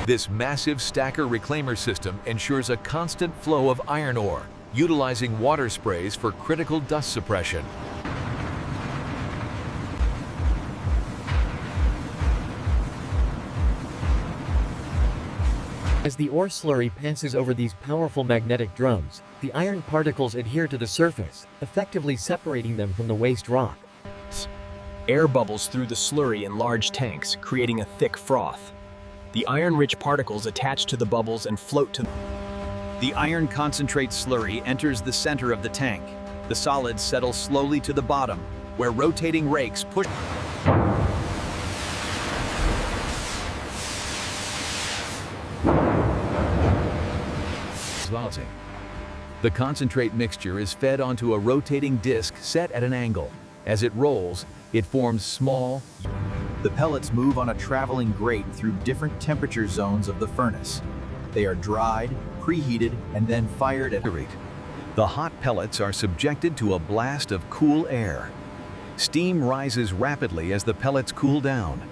This massive stacker reclaimer system ensures a constant flow of iron ore, utilizing water sprays for critical dust suppression. As the ore slurry passes over these powerful magnetic drums, the iron particles adhere to the surface, effectively separating them from the waste rock. Air bubbles through the slurry in large tanks, creating a thick froth. The iron-rich particles attach to the bubbles and float to The iron concentrate slurry enters the center of the tank. The solids settle slowly to the bottom, where rotating rakes push. Smelting. The concentrate mixture is fed onto a rotating disc set at an angle. As it rolls, it forms small. The pellets move on a traveling grate through different temperature zones of the furnace. They are dried, preheated, and then fired at rate. The hot pellets are subjected to a blast of cool air. Steam rises rapidly as the pellets cool down.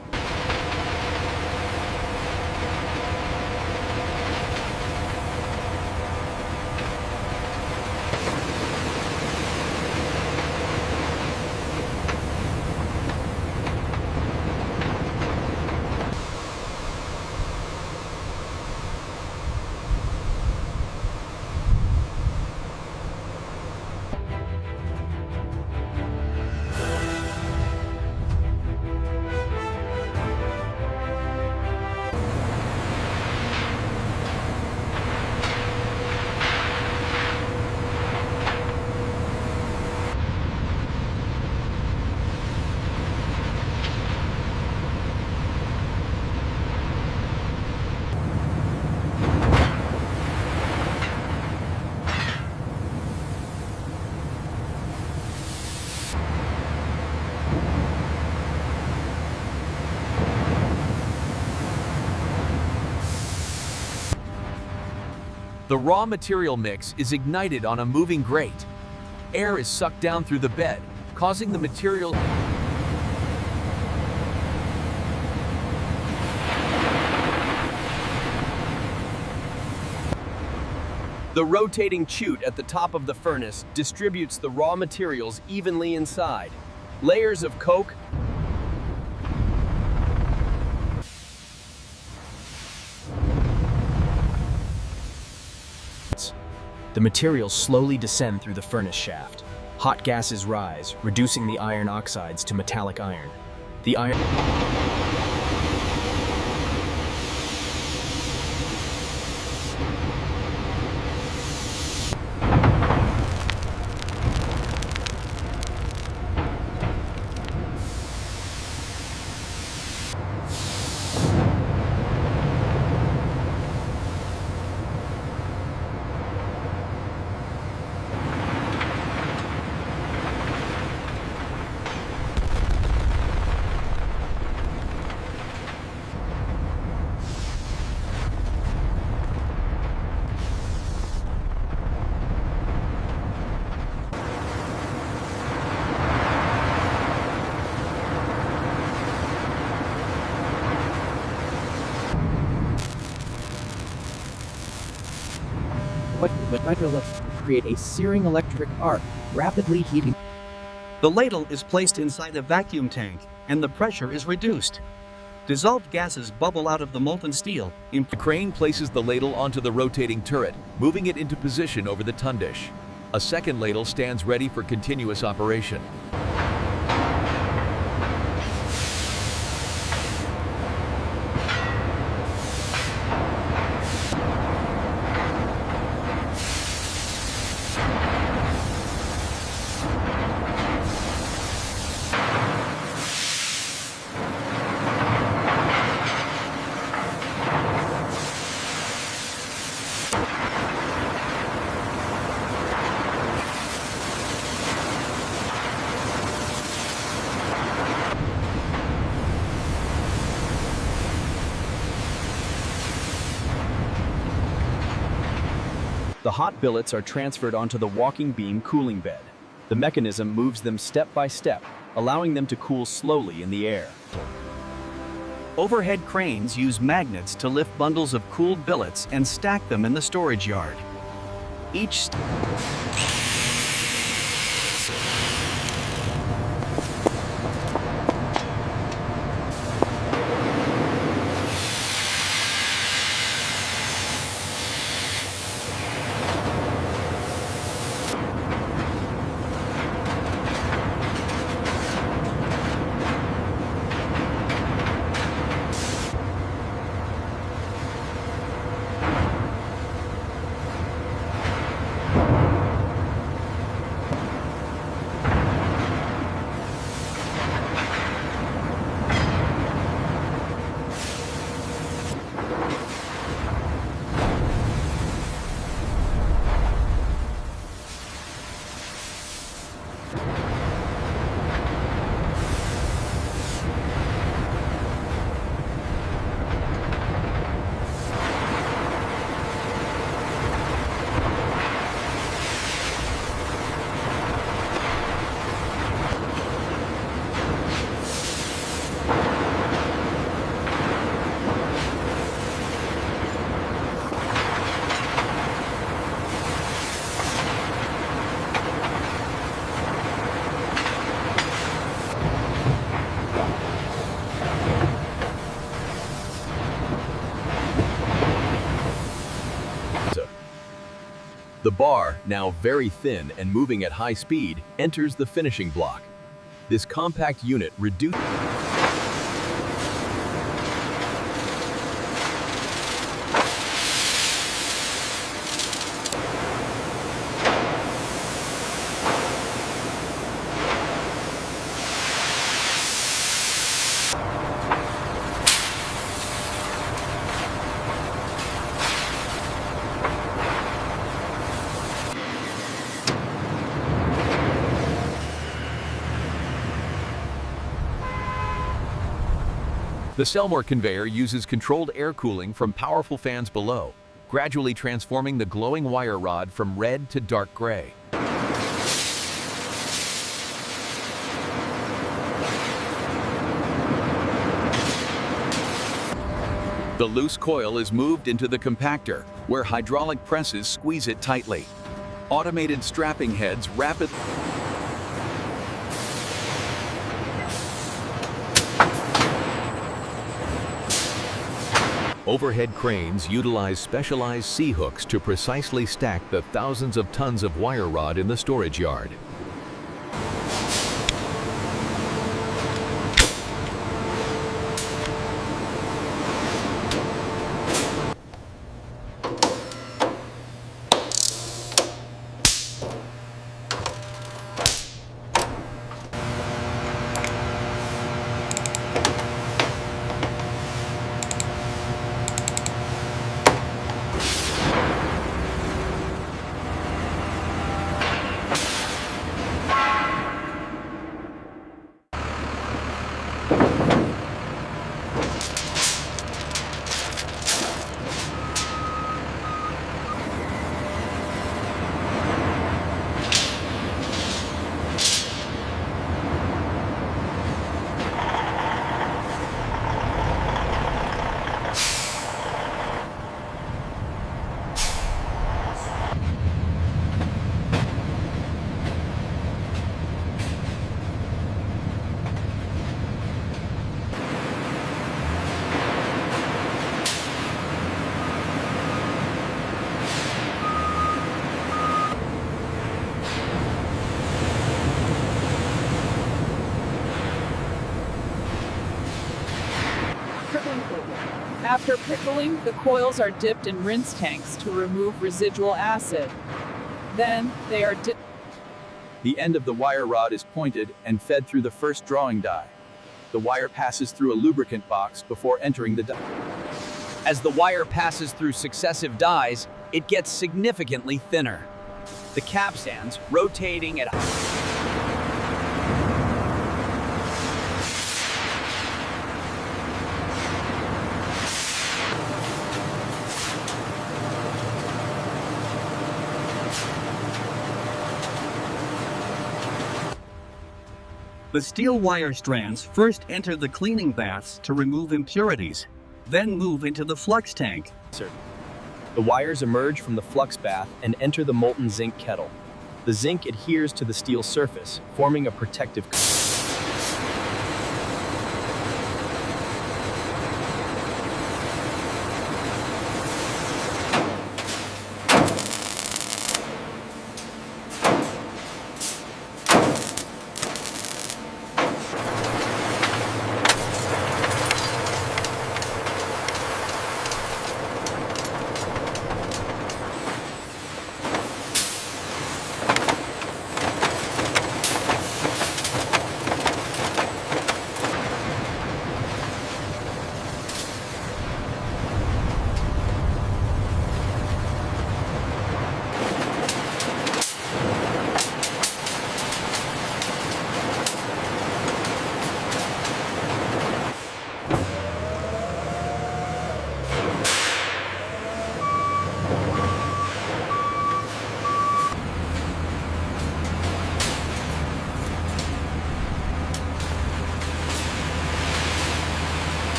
The raw material mix is ignited on a moving grate. Air is sucked down through the bed, causing the material. The rotating chute at the top of the furnace distributes the raw materials evenly inside. Layers of coke, the materials slowly descend through the furnace shaft. Hot gases rise, reducing the iron oxides to metallic iron. The iron... create a searing electric arc, rapidly heating. The ladle is placed inside a vacuum tank, and the pressure is reduced. Dissolved gases bubble out of the molten steel. The crane places the ladle onto the rotating turret, moving it into position over the tundish. A second ladle stands ready for continuous operation. The hot billets are transferred onto the walking beam cooling bed. The mechanism moves them step by step, allowing them to cool slowly in the air. Overhead cranes use magnets to lift bundles of cooled billets and stack them in the storage yard. Each The bar, now very thin and moving at high speed, enters the finishing block. This compact unit reduces The Selmore conveyor uses controlled air cooling from powerful fans below, gradually transforming the glowing wire rod from red to dark gray. The loose coil is moved into the compactor, where hydraulic presses squeeze it tightly. Automated strapping heads rapidly Overhead cranes utilize specialized C-hooks to precisely stack the thousands of tons of wire rod in the storage yard. After pickling, the coils are dipped in rinse tanks to remove residual acid. Then, they are dipped. The end of the wire rod is pointed and fed through the first drawing die. The wire passes through a lubricant box before entering the die. As the wire passes through successive dies, it gets significantly thinner. The capstans, rotating at The steel wire strands first enter the cleaning baths to remove impurities, then move into the flux tank. The wires emerge from the flux bath and enter the molten zinc kettle. The zinc adheres to the steel surface, forming a protective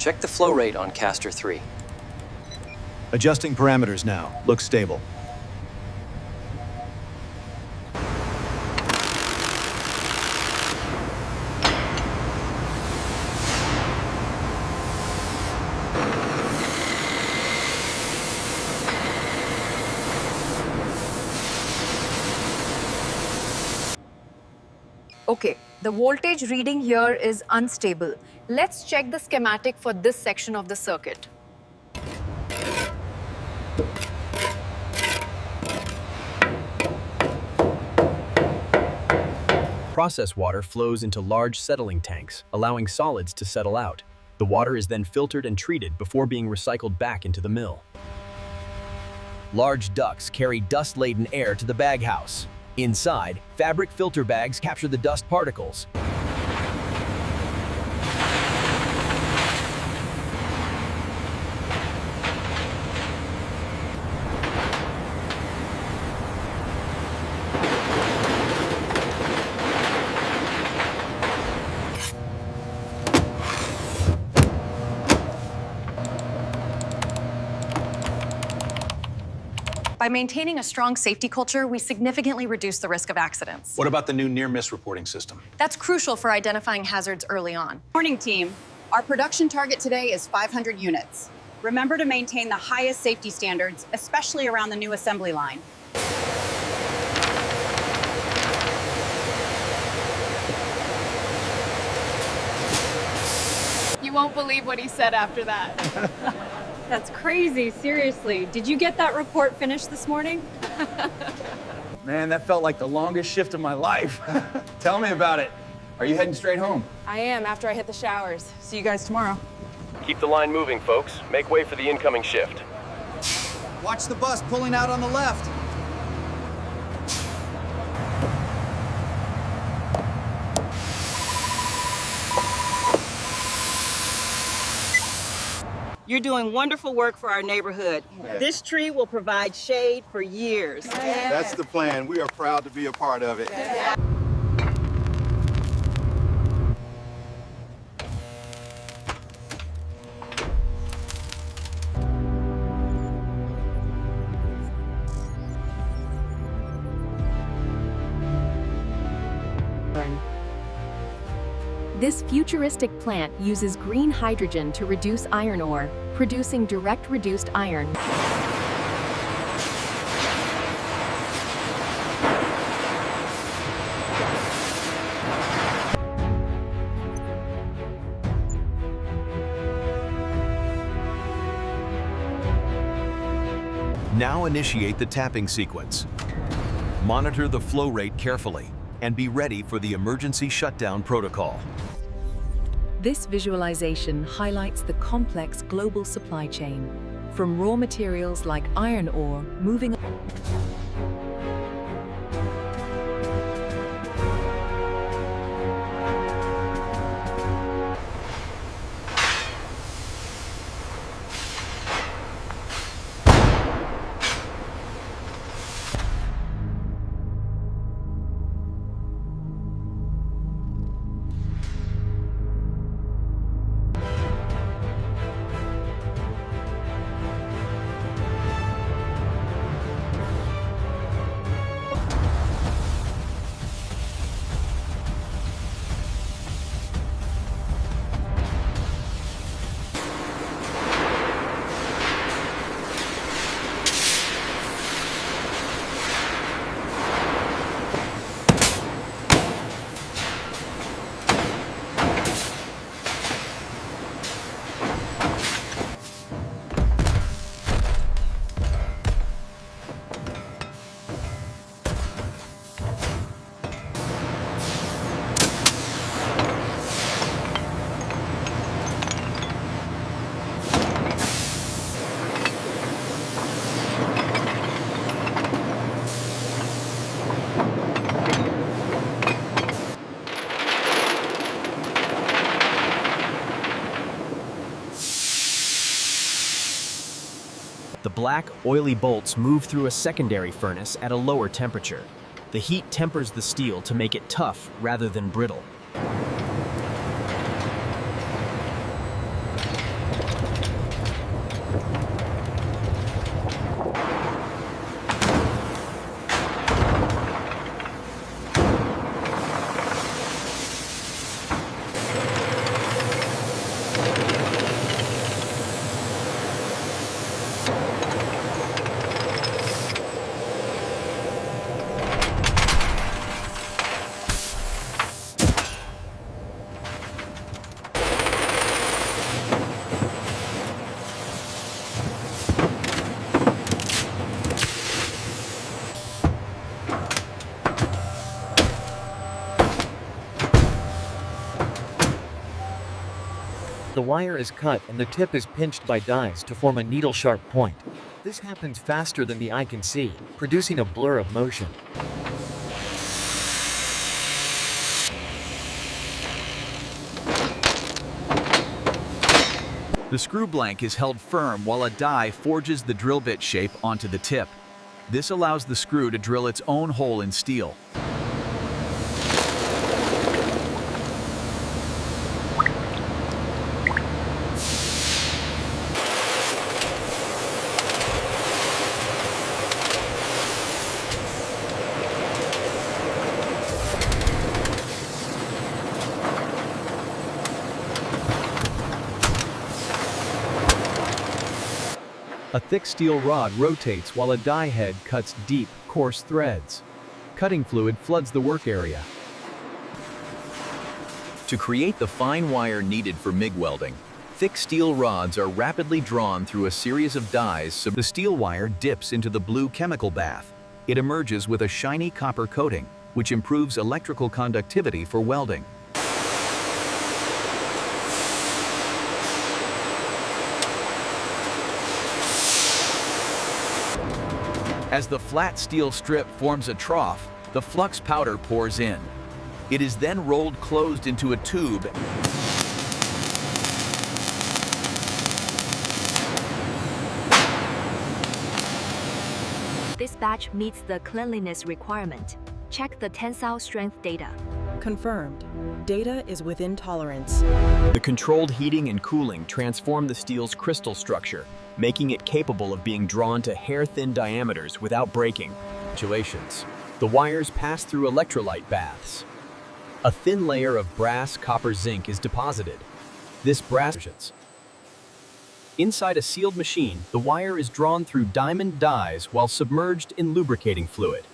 Check the flow rate on caster 3. Adjusting parameters now. Looks stable. Okay, the voltage reading here is unstable. Let's check the schematic for this section of the circuit. Process water flows into large settling tanks, allowing solids to settle out. The water is then filtered and treated before being recycled back into the mill. Large ducts carry dust-laden air to the bag house. Inside, fabric filter bags capture the dust particles. By maintaining a strong safety culture, we significantly reduce the risk of accidents. What about the new near-miss reporting system? That's crucial for identifying hazards early on. Morning, team. Our production target today is 500 units. Remember to maintain the highest safety standards, especially around the new assembly line. You won't believe what he said after that. That's crazy, seriously. Did you get that report finished this morning? Man, that felt like the longest shift of my life. Tell me about it. Are you heading straight home? I am, after I hit the showers. See you guys tomorrow. Keep the line moving, folks. Make way for the incoming shift. Watch the bus pulling out on the left. You're doing wonderful work for our neighborhood. Yeah. This tree will provide shade for years. That's the plan. We are proud to be a part of it. This futuristic plant uses green hydrogen to reduce iron ore, producing direct reduced iron. Now initiate the tapping sequence. Monitor the flow rate carefully and be ready for the emergency shutdown protocol. This visualization highlights the complex global supply chain, from raw materials like iron ore moving black, oily bolts move through a secondary furnace at a lower temperature. The heat tempers the steel to make it tough rather than brittle. The wire is cut and the tip is pinched by dies to form a needle-sharp point. This happens faster than the eye can see, producing a blur of motion. The screw blank is held firm while a die forges the drill bit shape onto the tip. This allows the screw to drill its own hole in steel. A thick steel rod rotates while a die head cuts deep, coarse threads. Cutting fluid floods the work area. To create the fine wire needed for MIG welding, thick steel rods are rapidly drawn through a series of dies so the steel wire dips into the blue chemical bath. It emerges with a shiny copper coating, which improves electrical conductivity for welding. As the flat steel strip forms a trough, the flux powder pours in. It is then rolled closed into a tube. This batch meets the cleanliness requirement. Check the tensile strength data. Confirmed. Data is within tolerance. The controlled heating and cooling transform the steel's crystal structure, making it capable of being drawn to hair-thin diameters without breaking. The wires pass through electrolyte baths. A thin layer of brass, copper, zinc is deposited. This brass... Inside a sealed machine, the wire is drawn through diamond dies while submerged in lubricating fluid.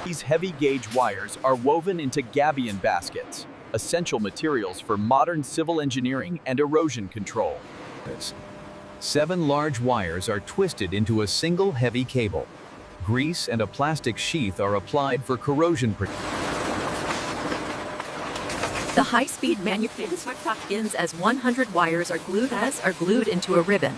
These heavy-gauge wires are woven into gabion baskets, essential materials for modern civil engineering and erosion control. 7 large wires are twisted into a single heavy cable. Grease and a plastic sheath are applied for corrosion protection. The high-speed manufacturing begins as 100 wires are glued into a ribbon.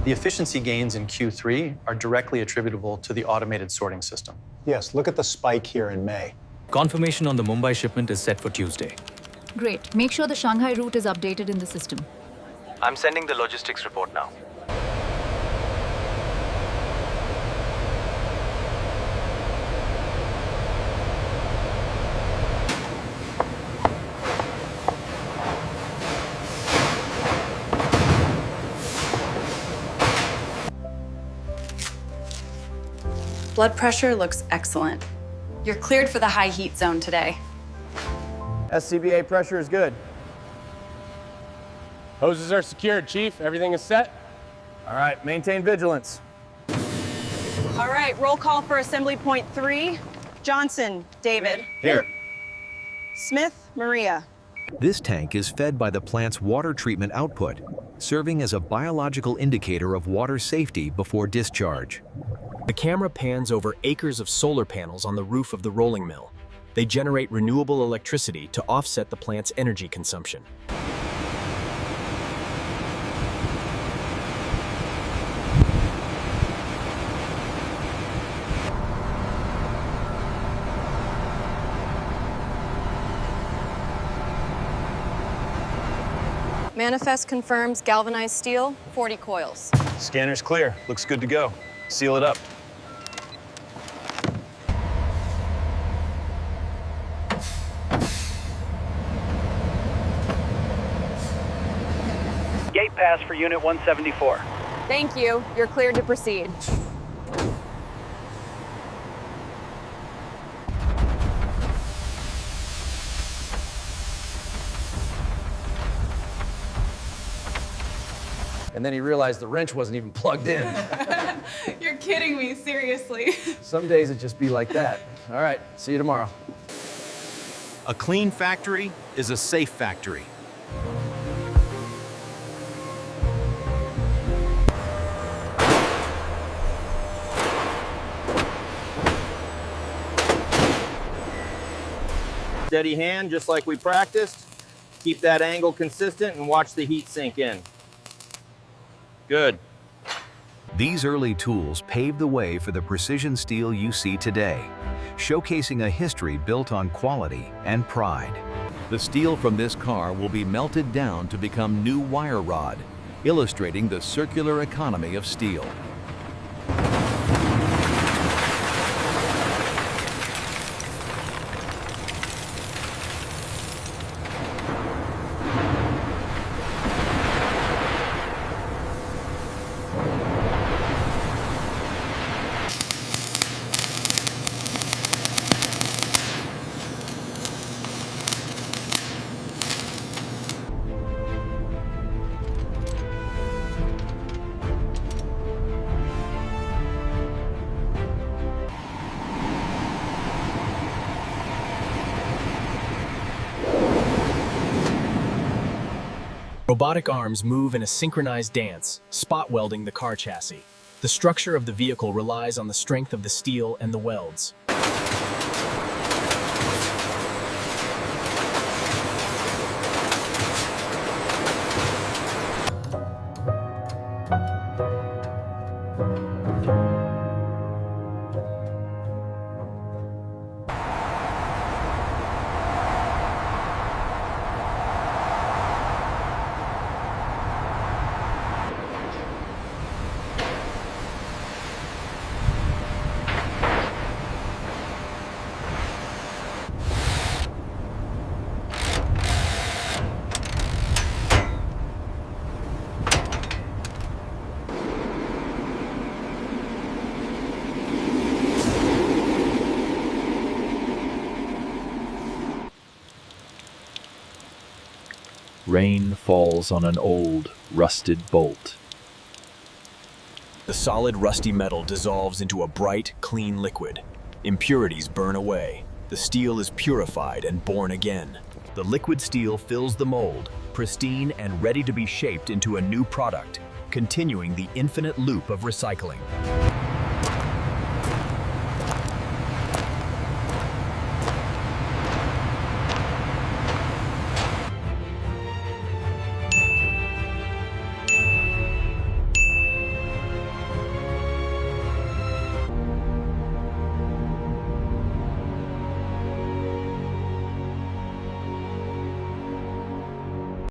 The efficiency gains in Q3 are directly attributable to the automated sorting system. Yes, look at the spike here in May. Confirmation on the Mumbai shipment is set for Tuesday. Great. Make sure the Shanghai route is updated in the system. I'm sending the logistics report now. Blood pressure looks excellent. You're cleared for the high heat zone today. SCBA pressure is good. Hoses are secured, Chief. Everything is set. All right, maintain vigilance. All right, roll call for assembly point 3. Johnson, David. Here. Smith, Maria. This tank is fed by the plant's water treatment output, serving as a biological indicator of water safety before discharge. The camera pans over acres of solar panels on the roof of the rolling mill. They generate renewable electricity to offset the plant's energy consumption. Manifest confirms galvanized steel, 40 coils. Scanner's clear. Looks good to go. Seal it up. Gate pass for Unit 174. Thank you. You're cleared to proceed. And then he realized the wrench wasn't even plugged in. You're kidding me, seriously. Some days it just be like that. All right, see you tomorrow. A clean factory is a safe factory. Steady hand, just like we practiced. Keep that angle consistent and watch the heat sink in. Good. These early tools paved the way for the precision steel you see today, showcasing a history built on quality and pride. The steel from this car will be melted down to become new wire rod, illustrating the circular economy of steel. Robotic arms move in a synchronized dance, spot welding the car chassis. The structure of the vehicle relies on the strength of the steel and the welds. Rain falls on an old, rusted bolt. The solid, rusty metal dissolves into a bright, clean liquid. Impurities burn away. The steel is purified and born again. The liquid steel fills the mold, pristine and ready to be shaped into a new product, continuing the infinite loop of recycling.